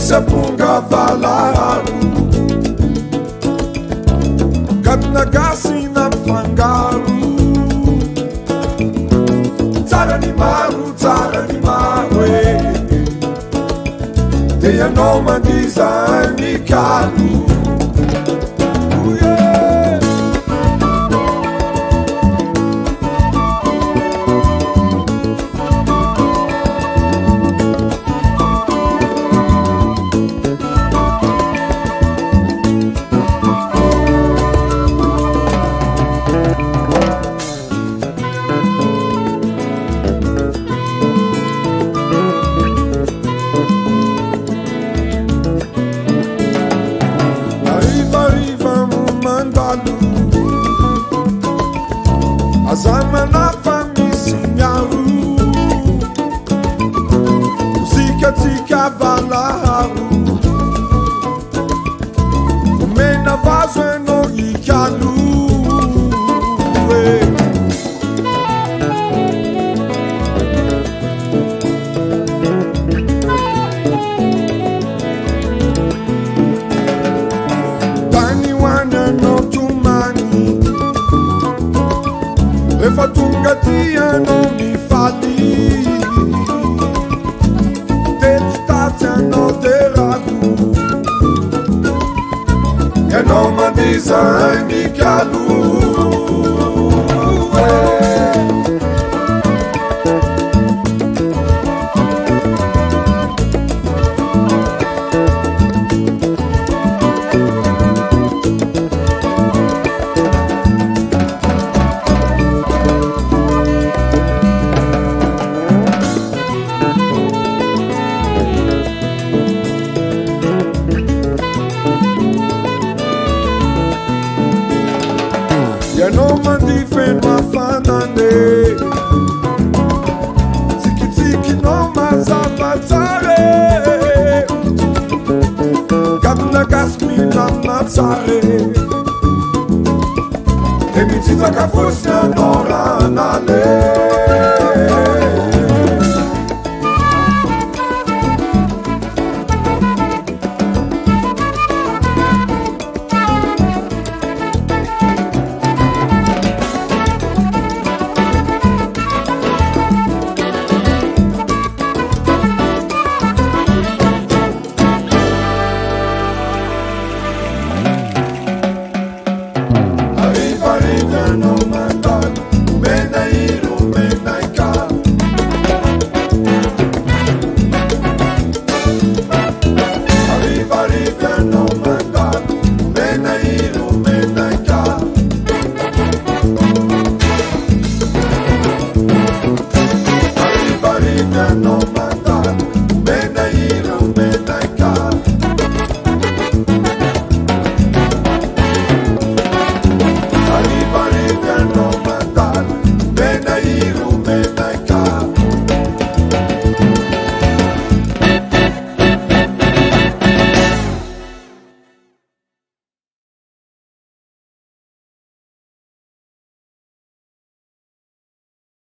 punga valaru Kat gasi na fangaru Tsara ni maru Te noma design ni kalu Azama na famisinyaru Musika tika valaru Umena vazwe no ikalu Tani wana no tumani Fatunga tia non mi fali Te stazia no te ragu E non ma design mi calu No man defend my fanande Tiki tiki no mazabatare Gatna gasmi la mazzare E mi zita ka forse